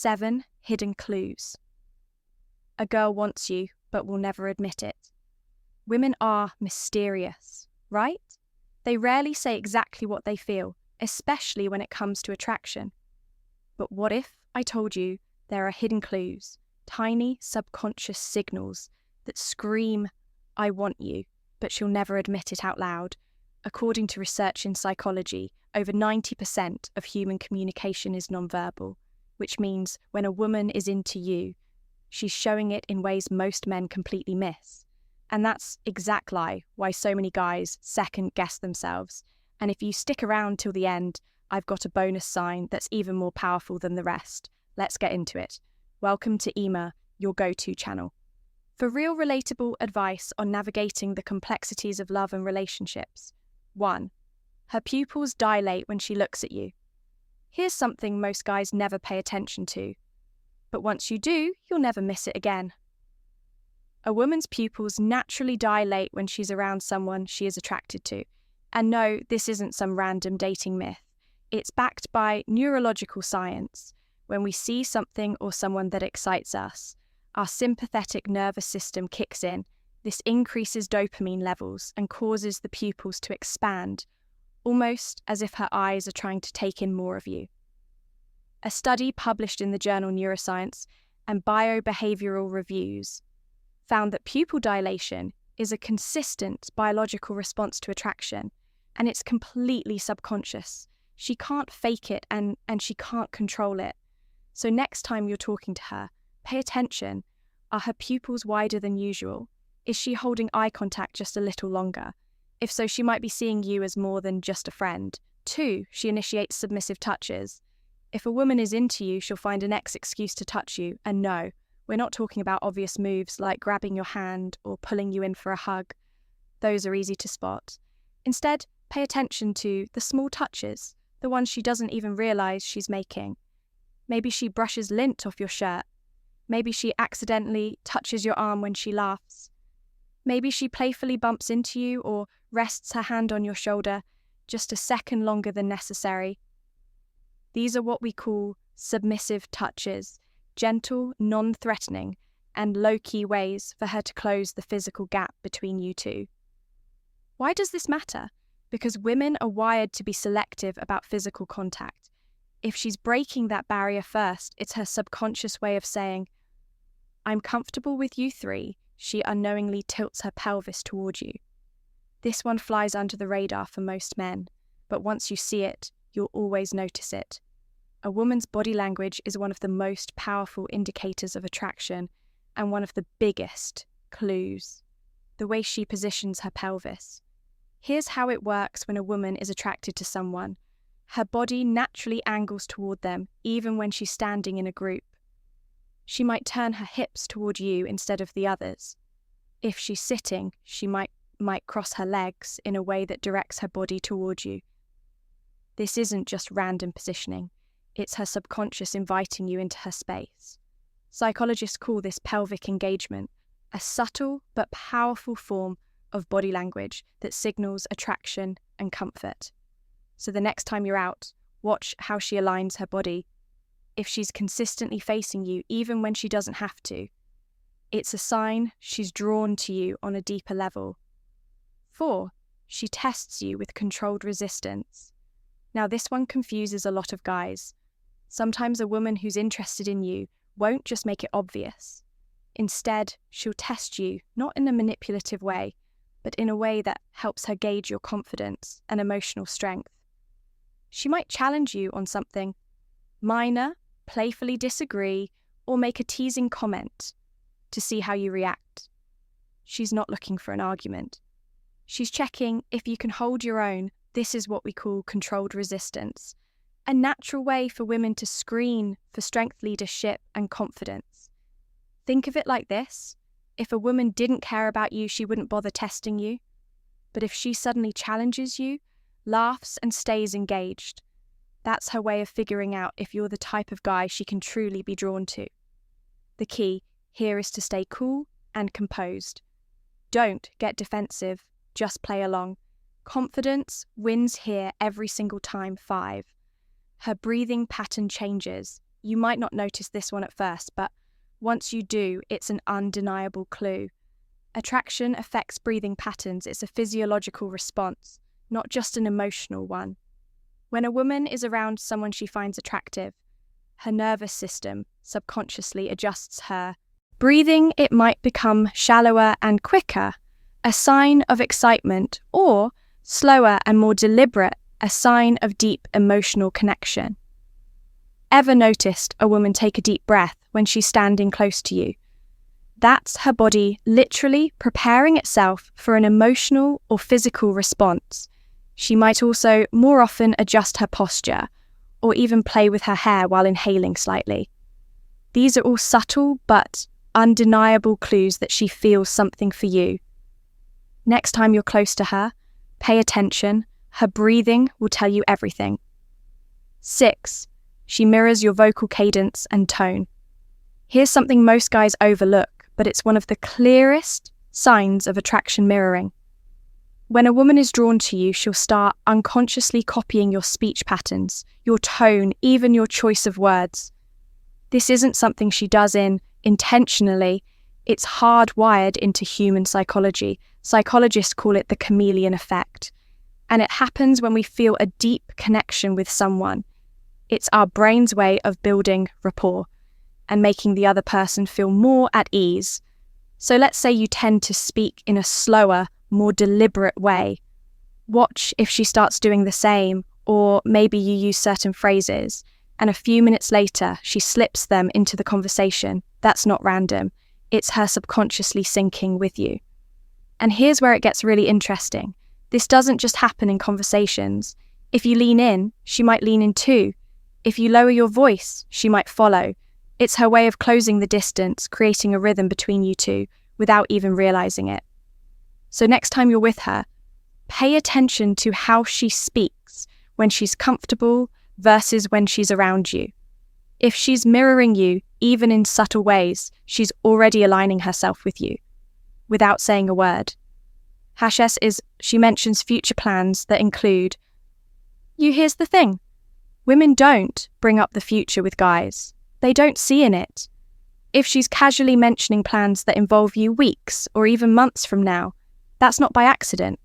7 hidden clues. A girl wants you, but will never admit it. Women are mysterious, right? They rarely say exactly what they feel, especially when it comes to attraction. But what if I told you there are hidden clues, tiny subconscious signals that scream, "I want you," but she'll never admit it out loud? According to research in psychology, over 90% of human communication is nonverbal, which means when a woman is into you, she's showing it in ways most men completely miss. And that's exactly why so many guys second-guess themselves. And if you stick around till the end, I've got a bonus sign that's even more powerful than the rest. Let's get into it. Welcome to Ema, your go-to channel. For real relatable advice on navigating the complexities of love and relationships. 1. Her pupils dilate when she looks at you. Here's something most guys never pay attention to. But once you do, you'll never miss it again. A woman's pupils naturally dilate when she's around someone she is attracted to. And no, this isn't some random dating myth. It's backed by neurological science. When we see something or someone that excites us, our sympathetic nervous system kicks in. This increases dopamine levels and causes the pupils to expand, almost as if her eyes are trying to take in more of you. A study published in the journal Neuroscience and Biobehavioral Reviews found that pupil dilation is a consistent biological response to attraction, and it's completely subconscious. She can't fake it and she can't control it. So next time you're talking to her, pay attention. Are her pupils wider than usual? Is she holding eye contact just a little longer? If so, she might be seeing you as more than just a friend. 2, she initiates submissive touches. If a woman is into you, she'll find an excuse to touch you. And no, we're not talking about obvious moves like grabbing your hand or pulling you in for a hug. Those are easy to spot. Instead, pay attention to the small touches, the ones she doesn't even realize she's making. Maybe she brushes lint off your shirt. Maybe she accidentally touches your arm when she laughs. Maybe she playfully bumps into you or rests her hand on your shoulder just a second longer than necessary. These are what we call submissive touches, gentle, non-threatening, and low-key ways for her to close the physical gap between you two. Why does this matter? Because women are wired to be selective about physical contact. If she's breaking that barrier first, it's her subconscious way of saying, "I'm comfortable with you three." She unknowingly tilts her pelvis toward you. This one flies under the radar for most men, but once you see it, you'll always notice it. A woman's body language is one of the most powerful indicators of attraction and one of the biggest clues. The way she positions her pelvis. Here's how it works when a woman is attracted to someone. Her body naturally angles toward them, even when she's standing in a group. She might turn her hips toward you instead of the others. If she's sitting, she might cross her legs in a way that directs her body toward you. This isn't just random positioning. It's her subconscious inviting you into her space. Psychologists call this pelvic engagement, a subtle but powerful form of body language that signals attraction and comfort. So the next time you're out, watch how she aligns her body. If she's consistently facing you, even when she doesn't have to, it's a sign she's drawn to you on a deeper level. 4, she tests you with controlled resistance. Now this one confuses a lot of guys. Sometimes a woman who's interested in you won't just make it obvious. Instead, she'll test you, not in a manipulative way, but in a way that helps her gauge your confidence and emotional strength. She might challenge you on something minor, playfully disagree, or make a teasing comment to see how you react. She's not looking for an argument. She's checking if you can hold your own. This is what we call controlled resistance, a natural way for women to screen for strength, leadership, and confidence. Think of it like this. If a woman didn't care about you, she wouldn't bother testing you. But if she suddenly challenges you, laughs, and stays engaged, that's her way of figuring out if you're the type of guy she can truly be drawn to. The key here is to stay cool and composed. Don't get defensive, just play along. Confidence wins here every single time. 5. Her breathing pattern changes. You might not notice this one at first, but once you do, it's an undeniable clue. Attraction affects breathing patterns. It's a physiological response, not just an emotional one. When a woman is around someone she finds attractive, her nervous system subconsciously adjusts her breathing. It might become shallower and quicker, a sign of excitement, or slower and more deliberate, a sign of deep emotional connection. Ever noticed a woman take a deep breath when she's standing close to you? That's her body literally preparing itself for an emotional or physical response. She might also more often adjust her posture or even play with her hair while inhaling slightly. These are all subtle but undeniable clues that she feels something for you. Next time you're close to her, pay attention. Her breathing will tell you everything. 6. She mirrors your vocal cadence and tone. Here's something most guys overlook, but it's one of the clearest signs of attraction mirroring. When a woman is drawn to you, she'll start unconsciously copying your speech patterns, your tone, even your choice of words. This isn't something she does intentionally. It's hardwired into human psychology. Psychologists call it the chameleon effect. And it happens when we feel a deep connection with someone. It's our brain's way of building rapport and making the other person feel more at ease. So let's say you tend to speak in a slower, more deliberate way. Watch if she starts doing the same, or maybe you use certain phrases, and a few minutes later, she slips them into the conversation. That's not random. It's her subconsciously syncing with you. And here's where it gets really interesting. This doesn't just happen in conversations. If you lean in, she might lean in too. If you lower your voice, she might follow. It's her way of closing the distance, creating a rhythm between you two without even realizing it. So next time you're with her, pay attention to how she speaks when she's comfortable versus when she's around you. If she's mirroring you, even in subtle ways, she's already aligning herself with you without saying a word. She mentions future plans that include, here's the thing. Women don't bring up the future with guys. They don't see in it. If she's casually mentioning plans that involve you weeks or even months from now, that's not by accident.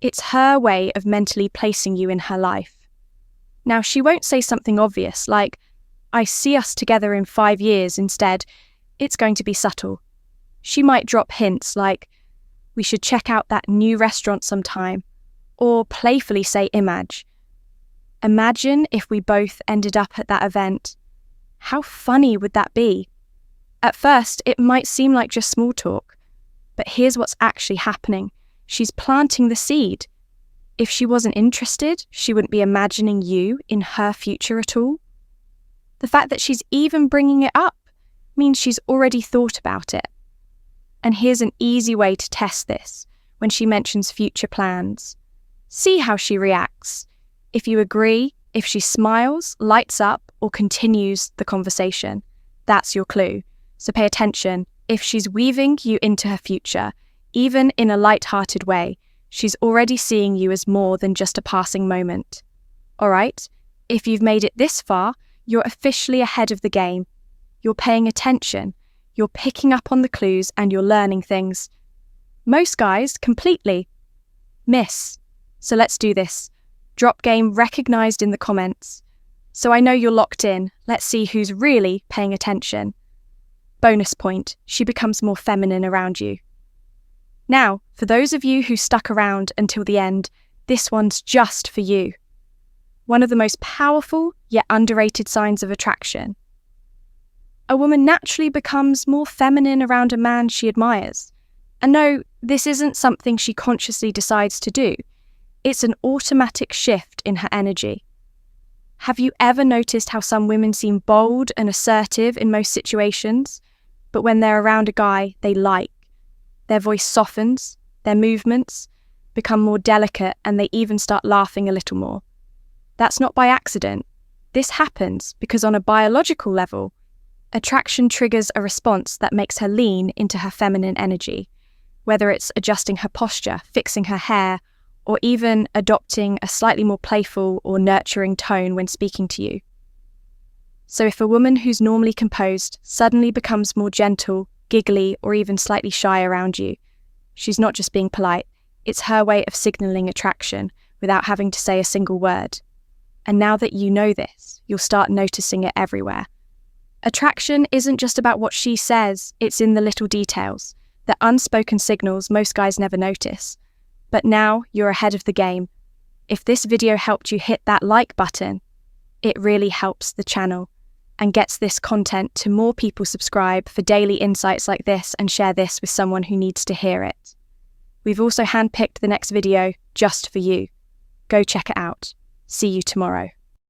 It's her way of mentally placing you in her life. Now, she won't say something obvious like, I see us together in 5 years. Instead, it's going to be subtle. She might drop hints like, we should check out that new restaurant sometime, or playfully say imagine if we both ended up at that event. How funny would that be? At first, it might seem like just small talk, but here's what's actually happening. She's planting the seed. If she wasn't interested, she wouldn't be imagining you in her future at all. The fact that she's even bringing it up means she's already thought about it. And here's an easy way to test this when she mentions future plans. See how she reacts. If you agree, if she smiles, lights up, or continues the conversation, that's your clue. So pay attention. If she's weaving you into her future, even in a light-hearted way, she's already seeing you as more than just a passing moment. All right? If you've made it this far, you're officially ahead of the game. You're paying attention. You're picking up on the clues and you're learning things. Most guys completely miss. So let's do this. Drop game recognized in the comments. So I know you're locked in. Let's see who's really paying attention. Bonus point, she becomes more feminine around you. Now, for those of you who stuck around until the end, this one's just for you. One of the most powerful yet underrated signs of attraction. A woman naturally becomes more feminine around a man she admires. And no, this isn't something she consciously decides to do. It's an automatic shift in her energy. Have you ever noticed how some women seem bold and assertive in most situations, but when they're around a guy they like, their voice softens, their movements become more delicate, and they even start laughing a little more? That's not by accident. This happens because on a biological level, attraction triggers a response that makes her lean into her feminine energy, whether it's adjusting her posture, fixing her hair, or even adopting a slightly more playful or nurturing tone when speaking to you. So if a woman who's normally composed suddenly becomes more gentle, giggly, or even slightly shy around you, she's not just being polite, it's her way of signaling attraction without having to say a single word. And now that you know this, you'll start noticing it everywhere. Attraction isn't just about what she says, it's in the little details, the unspoken signals most guys never notice. But now you're ahead of the game. If this video helped you hit that like button, it really helps the channel and gets this content to more people. Subscribe for daily insights like this and share this with someone who needs to hear it. We've also handpicked the next video just for you. Go check it out. See you tomorrow.